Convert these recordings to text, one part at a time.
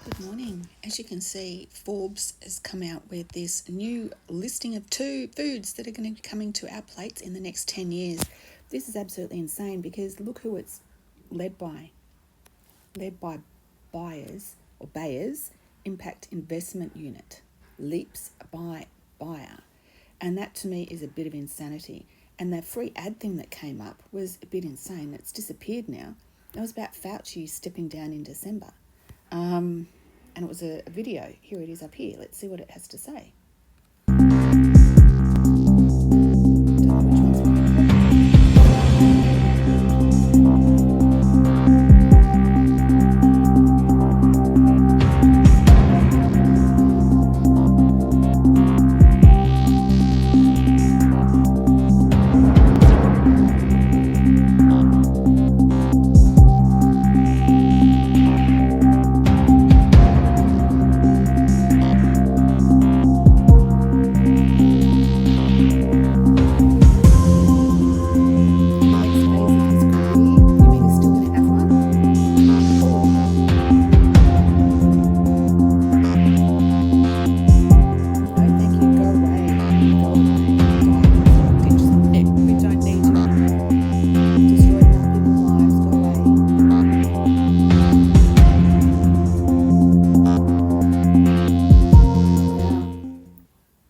Good morning. As you can see, Forbes has come out with this new listing of 2 foods that are going to be coming to our plates in the next 10 years. This is absolutely insane because look who it's led by. Led by Bayer's Impact Investment Unit. Leaps by Bayer. And that to me is a bit of insanity. And that free ad thing that came up was a bit insane. It's disappeared now. That was about Fauci stepping down in December. And it was a video. Here it is up here. Let's see what it has to say.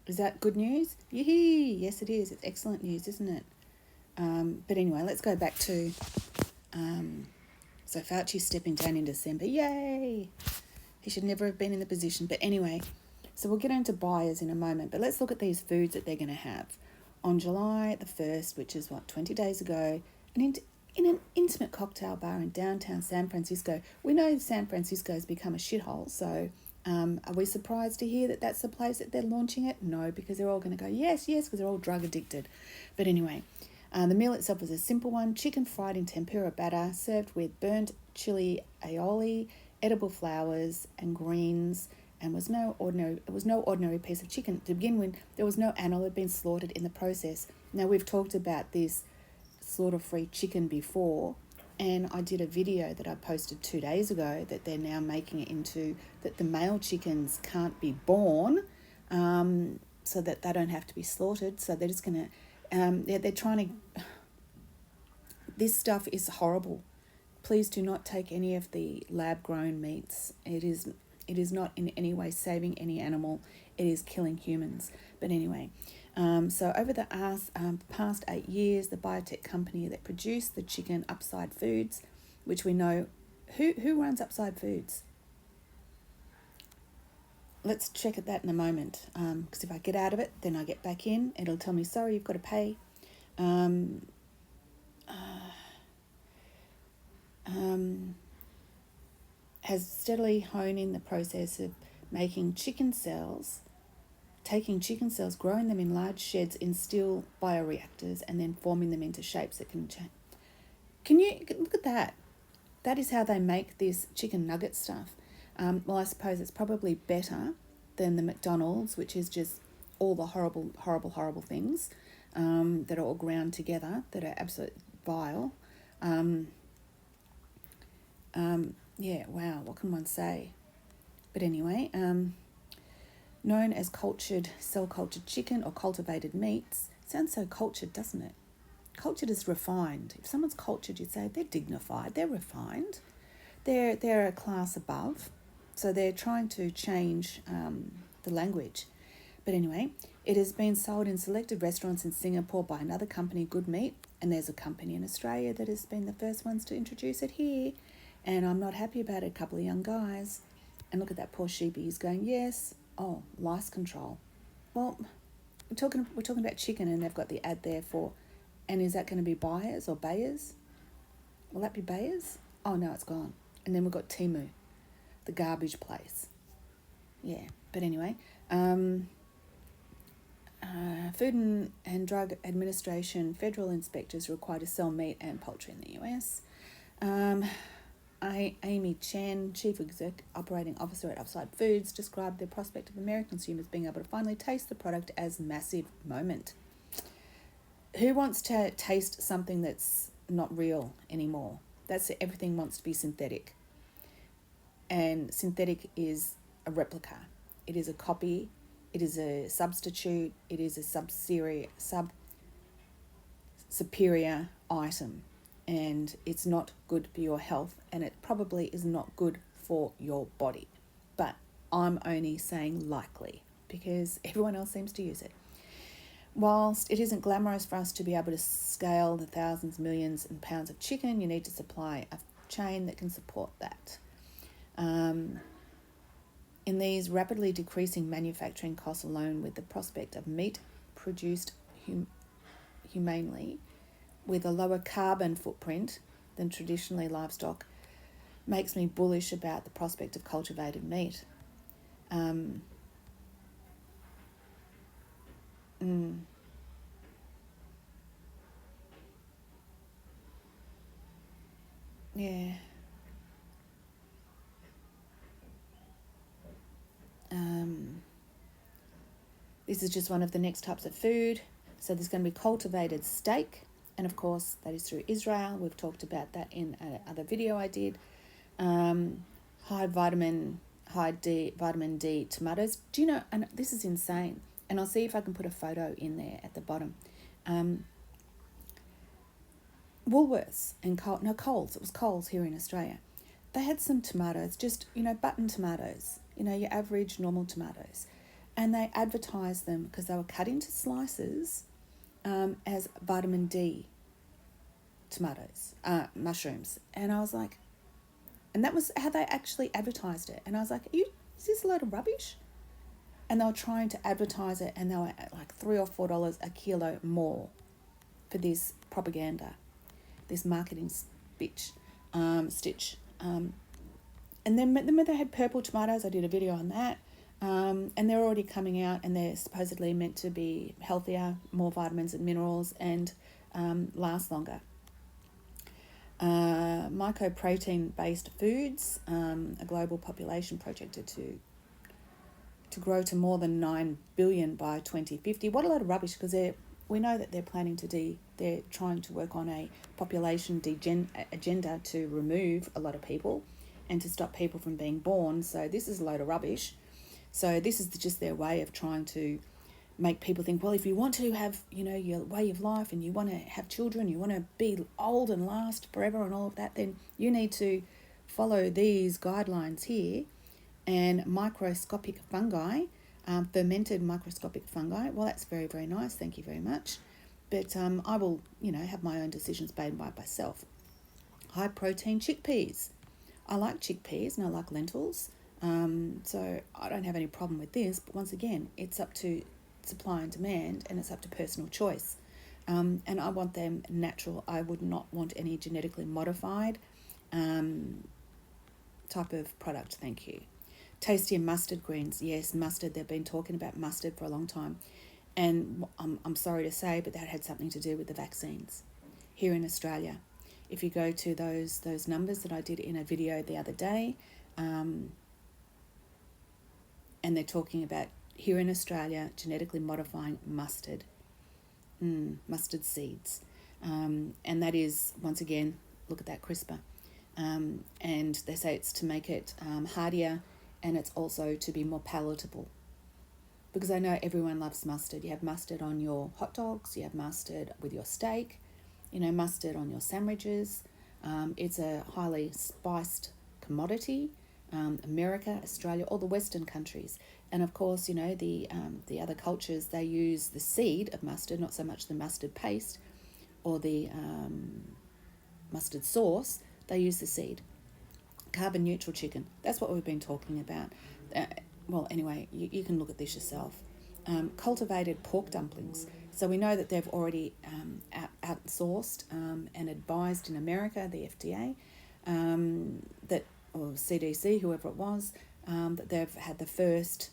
Is that good news? Yee! Yes, it is. It's excellent news, isn't it? But anyway, let's go back to... so Fauci stepping down in December. Yay! He should never have been in the position. But anyway, so we'll get into Bayer's in a moment. But let's look at these foods that they're going to have. On July the 1st, which is, 20 days ago, in an intimate cocktail bar in downtown San Francisco. We know San Francisco has become a shithole, so... are we surprised to hear that that's the place that they're launching it? No, because they're all going to go, yes, because they're all drug addicted. But anyway, the meal itself was a simple one, chicken fried in tempura batter, served with burnt chili aioli, edible flowers and greens, and it was no ordinary piece of chicken. To begin with, there was no animal that had been slaughtered in the process. Now, we've talked about this slaughter-free chicken before, and I did a video that I posted 2 days ago that they're now making it into that the male chickens can't be born, so that they don't have to be slaughtered. So they're just going to, they're trying to, this stuff is horrible. Please do not take any of the lab-grown meats. It is not in any way saving any animal. It is killing humans. But anyway, so over the past 8 years, the biotech company that produced the chicken, Upside Foods, which we know, who runs Upside Foods? Let's check at that in a moment, because if I get out of it, then I get back in. It'll tell me, sorry, you've got to pay. Has steadily honed in the process of making chicken cells, taking chicken cells, growing them in large sheds in steel bioreactors, and then forming them into shapes that can change. Can you look at that? That is how they make this chicken nugget stuff. Well, I suppose it's probably better than the McDonald's, which is just all the horrible things that are all ground together, that are absolutely vile. Yeah, wow, what can one say? But anyway, known as cell-cultured chicken or cultivated meats. Sounds so cultured, doesn't it? Cultured is refined. If someone's cultured, you'd say they're dignified, they're refined, they're a class above. So they're trying to change the language. But anyway, it has been sold in selected restaurants in Singapore by another company, Good Meat, and there's a company in Australia that has been the first ones to introduce it here. And I'm not happy about it, a couple of young guys. And look at that poor sheepy, he's going, yes, lice control. Well, we're talking about chicken, and they've got the ad there for, and is that going to be Bayer's or Bayer's? Will that be Bayer's? Oh, no, it's gone. And then we've got Temu, the garbage place. Yeah, but anyway, Food and Drug Administration federal inspectors required to sell meat and poultry in the US. Amy Chen, Chief Operating Officer at Upside Foods, described the prospect of American consumers being able to finally taste the product as a massive moment. Who wants to taste something that's not real anymore? Everything wants to be synthetic. and synthetic is a replica. It is a copy. It is a substitute. It is a superior item, and it's not good for your health, and it probably is not good for your body. But I'm only saying likely because everyone else seems to use it. Whilst it isn't glamorous for us to be able to scale the thousands, millions and pounds of chicken, you need to supply a chain that can support that. In these rapidly decreasing manufacturing costs alone, with the prospect of meat produced humanely with a lower carbon footprint than traditionally livestock, makes me bullish about the prospect of cultivated meat. Yeah. This is just one of the next types of food. So there's going to be cultivated steak, and of course that is through Israel. We've talked about that in another video I did. High vitamin D tomatoes. Do you know, and this is insane, and I'll see if I can put a photo in there at the bottom. Woolworths and Coles, it was Coles here in Australia. They had some tomatoes, just, button tomatoes, your average normal tomatoes. And they advertised them because they were cut into slices as vitamin D tomatoes, mushrooms. And I was like, and that was how they actually advertised it. And I was like, is this a load of rubbish? And they were trying to advertise it, and they were at like $3 or $4 a kilo more for this propaganda, this marketing stitch. And then when they had purple tomatoes, I did a video on that. And they're already coming out, and they're supposedly meant to be healthier, more vitamins and minerals, and last longer. Mycoprotein-based foods, a global population projected to grow to more than 9 billion by 2050. What a load of rubbish, because we know that they're trying to work on a population agenda to remove a lot of people and to stop people from being born. So this is a load of rubbish. So this is just their way of trying to make people think, well, if you want to have, your way of life, and you want to have children, you want to be old and last forever and all of that, then you need to follow these guidelines here. And microscopic fungi, fermented microscopic fungi, well, that's very, very nice. Thank you very much. But I will, have my own decisions made by myself. High protein chickpeas. I like chickpeas and I like lentils. So I don't have any problem with this, but once again, it's up to supply and demand, and it's up to personal choice. And I want them natural. I would not want any genetically modified type of product. Thank you. Tasty and mustard greens. Yes, mustard. They've been talking about mustard for a long time. And I'm sorry to say, but that had something to do with the vaccines here in Australia. If you go to those numbers that I did in a video the other day, and they're talking about here in Australia genetically modifying mustard seeds. And that is, once again, look at that CRISPR. And they say it's to make it hardier, and it's also to be more palatable. Because I know everyone loves mustard. You have mustard on your hot dogs, you have mustard with your steak, mustard on your sandwiches. It's a highly spiced commodity. America, Australia, all the Western countries. And of course, the other cultures, they use the seed of mustard, not so much the mustard paste or the mustard sauce. They use the seed. Carbon neutral chicken. That's what we've been talking about. Well, anyway, you can look at this yourself. Cultivated pork dumplings. So we know that they've already outsourced and advised in America, the FDA, or CDC, whoever it was, that they've had the first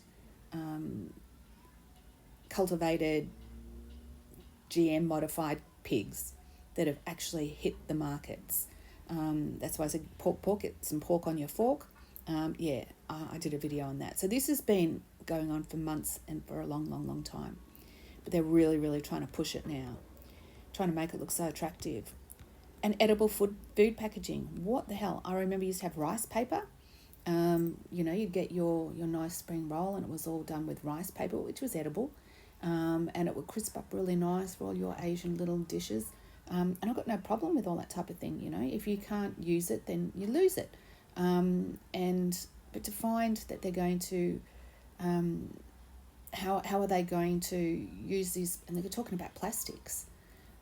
cultivated GM modified pigs that have actually hit the markets. That's why I said pork, get some pork on your fork. I did a video on that. So this has been going on for months and for a long, long, long time. But they're really, really trying to push it now, trying to make it look so attractive. And edible food packaging. What the hell? I remember you used to have rice paper, You'd get your nice spring roll, and it was all done with rice paper, which was edible, and it would crisp up really nice for all your Asian little dishes. And I've got no problem with all that type of thing. If you can't use it, then you lose it. But to find that they're going to, how are they going to use these? And they're talking about plastics.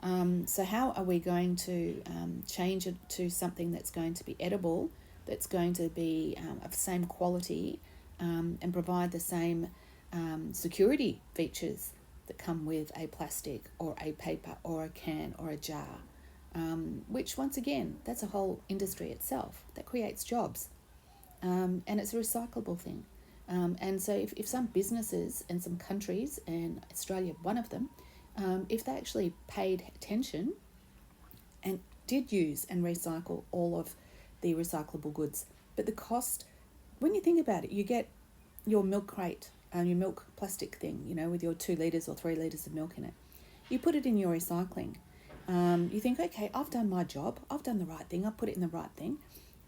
So how are we going to change it to something that's going to be edible, that's going to be of the same quality, and provide the same security features that come with a plastic or a paper or a can or a jar, which once again, that's a whole industry itself that creates jobs, and it's a recyclable thing. And so if some businesses and some countries, and Australia one of them, if they actually paid attention and did use and recycle all of the recyclable goods, but the cost, when you think about it, you get your milk crate, your milk plastic thing, with your 2 litres or 3 litres of milk in it. You put it in your recycling. You think, okay, I've done my job. I've done the right thing. I've put it in the right thing.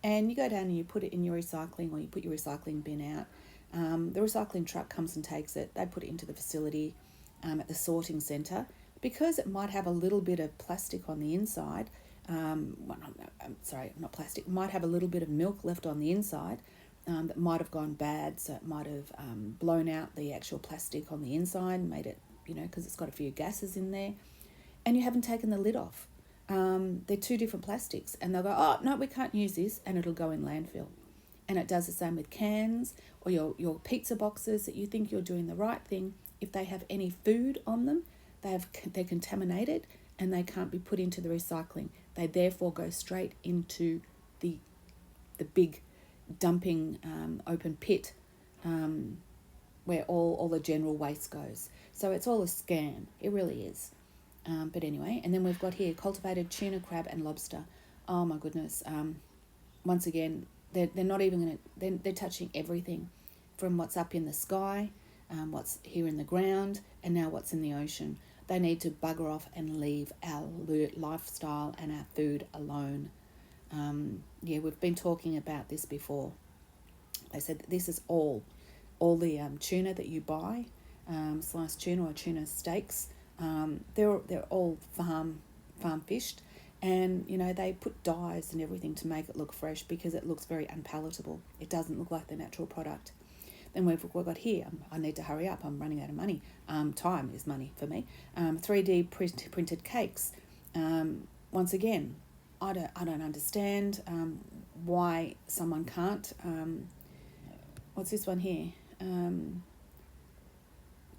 And you go down and you put it in your recycling, or you put your recycling bin out. The recycling truck comes and takes it. They put it into the facility at the sorting centre. Because it might have a little bit of plastic on the inside, not plastic, might have a little bit of milk left on the inside that might have gone bad, so it might have blown out the actual plastic on the inside, made it, because it's got a few gases in there, and you haven't taken the lid off. They're 2 different plastics, and they'll go, oh, no, we can't use this, and it'll go in landfill. And it does the same with cans or your pizza boxes that you think you're doing the right thing. If they have any food on them, they're contaminated and they can't be put into the recycling. They therefore go straight into the big dumping open pit where all the general waste goes. So it's all a scam. It really is. But anyway, and then we've got here cultivated tuna, crab and lobster. Oh my goodness. Once again, they're not even going to, they're touching everything from what's up in the sky, what's here in the ground, and now what's in the ocean. They need to bugger off and leave our lifestyle and our food alone. We've been talking about this before. They said that this is all the tuna that you buy, sliced tuna or tuna steaks. They're all farm fished, and they put dyes and everything to make it look fresh because it looks very unpalatable. It doesn't look like the natural product. Then we've got here, I need to hurry up, I'm running out of money. Time is money for me. 3D printed cakes. Once again, I don't understand why someone can't. What's this one here?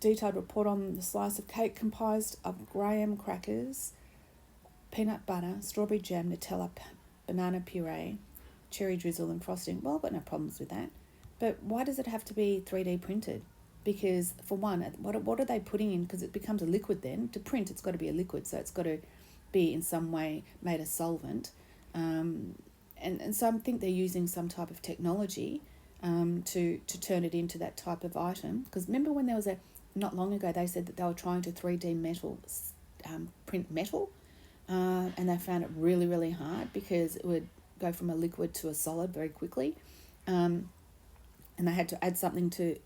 Detailed report on the slice of cake comprised of graham crackers, peanut butter, strawberry jam, Nutella, banana puree, cherry drizzle and frosting. Well, I've got no problems with that. But why does it have to be 3D printed? Because for one, what are they putting in? Because it becomes a liquid then. To print, it's got to be a liquid, so it's got to be in some way made a solvent. And so I think they're using some type of technology to turn it into that type of item. Because remember when there was not long ago, they said that they were trying to 3D print metal, and they found it really, really hard because it would go from a liquid to a solid very quickly. And they had to add something to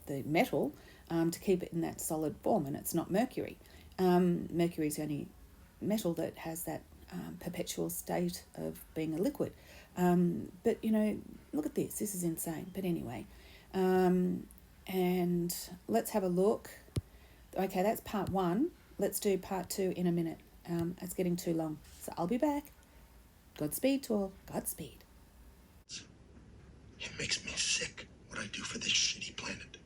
the metal to keep it in that solid form, and it's not mercury. Mercury is the only metal that has that perpetual state of being a liquid. But, look at this. This is insane. But anyway, and let's have a look. Okay, that's part 1. Let's do part 2 in a minute. It's getting too long. So I'll be back. Godspeed to all. Godspeed. It makes me sick what I do for this shitty planet.